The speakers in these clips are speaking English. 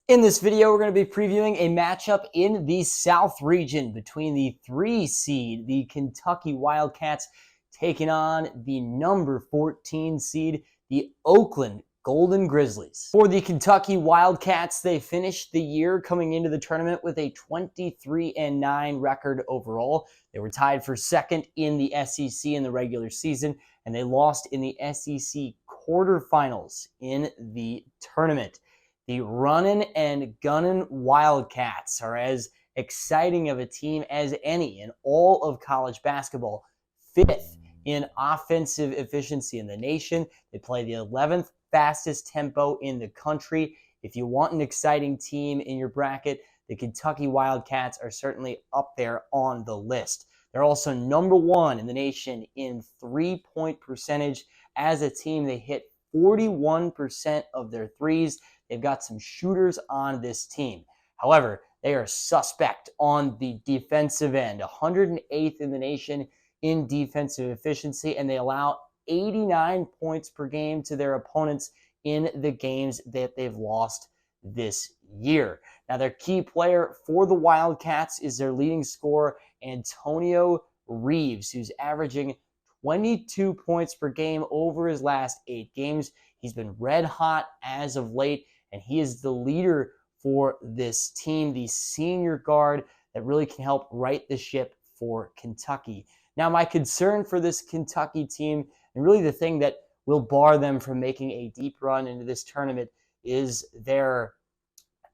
In this video, we're going to be previewing a matchup in the South region between the 3 seed, the Kentucky Wildcats, taking on the number 14 seed, the Oakland Golden Grizzlies. For the Kentucky Wildcats, they finished the year coming into the tournament with a 23-9 record overall. They were tied for second in the SEC in the regular season, and they lost in the SEC quarterfinals in the tournament. The runnin' and gunnin' Wildcats are as exciting of a team as any in all of college basketball. 5th in offensive efficiency in the nation. They play the 11th fastest tempo in the country. If you want an exciting team in your bracket, the Kentucky Wildcats are certainly up there on the list. They're also number 1 in the nation in three-point percentage. As a team, they hit 41% of their threes. They've got some shooters on this team. However, they are suspect on the defensive end, 108th in the nation in defensive efficiency, and they allow 89 points per game to their opponents in the games that they've lost this year. Now, their key player for the Wildcats is their leading scorer, Antonio Reeves, who's averaging 22 points per game over his last 8 games. He's been red hot as of late, and he is the leader for this team, the senior guard that really can help right the ship for Kentucky. Now, my concern for this Kentucky team, and really the thing that will bar them from making a deep run into this tournament, is their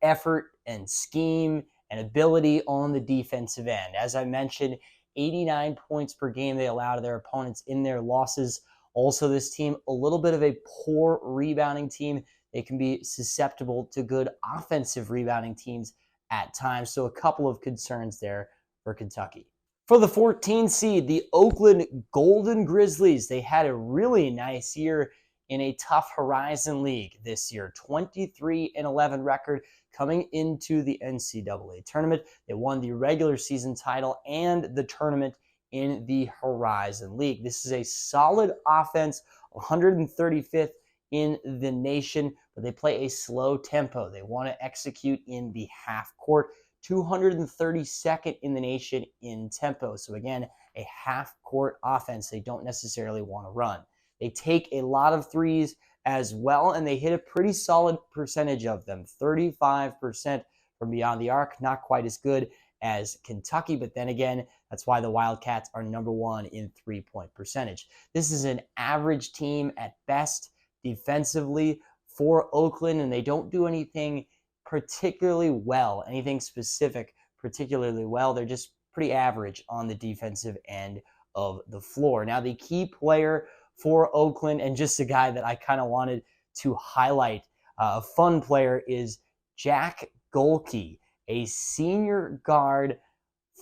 effort and scheme and ability on the defensive end. As I mentioned, 89 points per game they allow to their opponents in their losses. Also, this team, a little bit of a poor rebounding team. They can be susceptible to good offensive rebounding teams at times. So a couple of concerns there for Kentucky. For the 14 seed, the Oakland Golden Grizzlies, they had a really nice year in a tough Horizon League this year. 23-11 record coming into the NCAA tournament. They won the regular season title and the tournament in the Horizon League. This is a solid offense, 135th in the nation, but they play a slow tempo. They want to execute in the half court, 232nd in the nation in tempo. So again, a half court offense they don't necessarily want to run. They take a lot of threes as well, and they hit a pretty solid percentage of them, 35% from beyond the arc. Not quite as good as Kentucky, but then again, that's why the Wildcats are number 1 in three-point percentage. This is an average team at best defensively for Oakland, and they don't do anything particularly well, anything specific particularly well. They're just pretty average on the defensive end of the floor. Now, the key player for Oakland, and just a guy that I kind of wanted to highlight, a fun player, is Jack Golke, a senior guard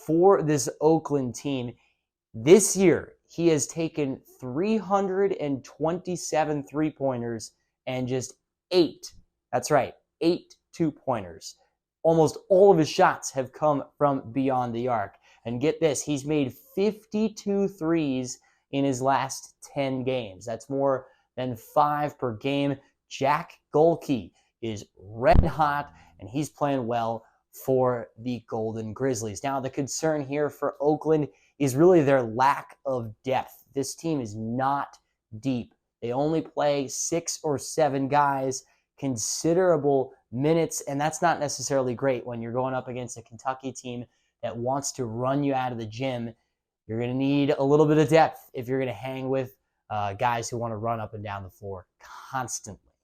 for this Oakland team. This year, he has taken 327 three-pointers and just 8, that's right, 8 two-pointers. Almost all of his shots have come from beyond the arc. And get this, he's made 52 threes in his last 10 games. That's more than 5 per game. Jack Golke is red hot, and he's playing well for the Golden Grizzlies. Now, the concern here for Oakland is really their lack of depth. This team is not deep. They only play 6 or 7 guys, considerable minutes, and that's not necessarily great when you're going up against a Kentucky team that wants to run you out of the gym. You're going to need a little bit of depth if you're going to hang with guys who want to run up and down the floor constantly.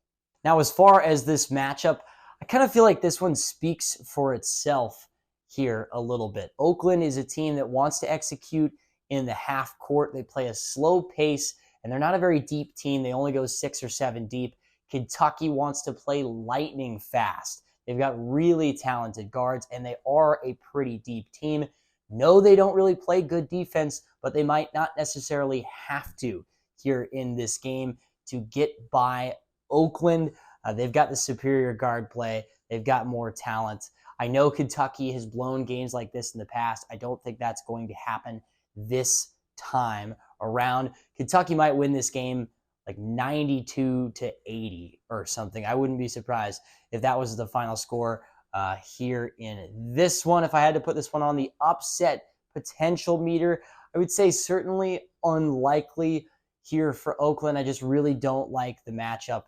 Now, as far as this matchup, I kind of feel like this one speaks for itself here a little bit. Oakland is a team that wants to execute in the half court. They play a slow pace, and they're not a very deep team. They only go 6 or 7 deep. Kentucky wants to play lightning fast. They've got really talented guards, and they are a pretty deep team. No, they don't really play good defense, but they might not necessarily have to here in this game to get by Oakland. They've got the superior guard play. They've got more talent. I know Kentucky has blown games like this in the past. I don't think that's going to happen this time around. Kentucky might win this game like 92-80 or something. I wouldn't be surprised if that was the final score here in this one. If I had to put this one on the upset potential meter, I would say certainly unlikely here for Oakland. I just really don't like the matchup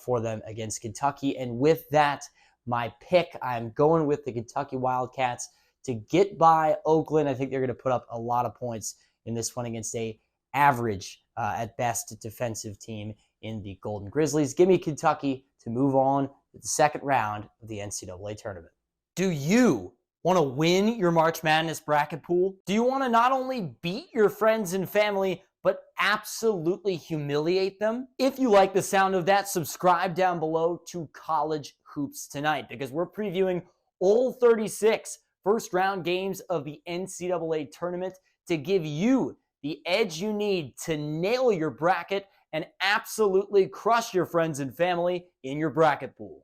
for them against Kentucky. And with that, my pick, I'm going with the Kentucky Wildcats to get by Oakland. I think they're going to put up a lot of points in this one against a average, at best, defensive team in the Golden Grizzlies. Give me Kentucky to move on to the second round of the NCAA tournament. Do you want to win your March Madness bracket pool? Do you want to not only beat your friends and family, but absolutely humiliate them? If you like the sound of that, subscribe down below to College Hoops Tonight, because we're previewing all 36 first-round games of the NCAA tournament to give you the edge you need to nail your bracket and absolutely crush your friends and family in your bracket pool.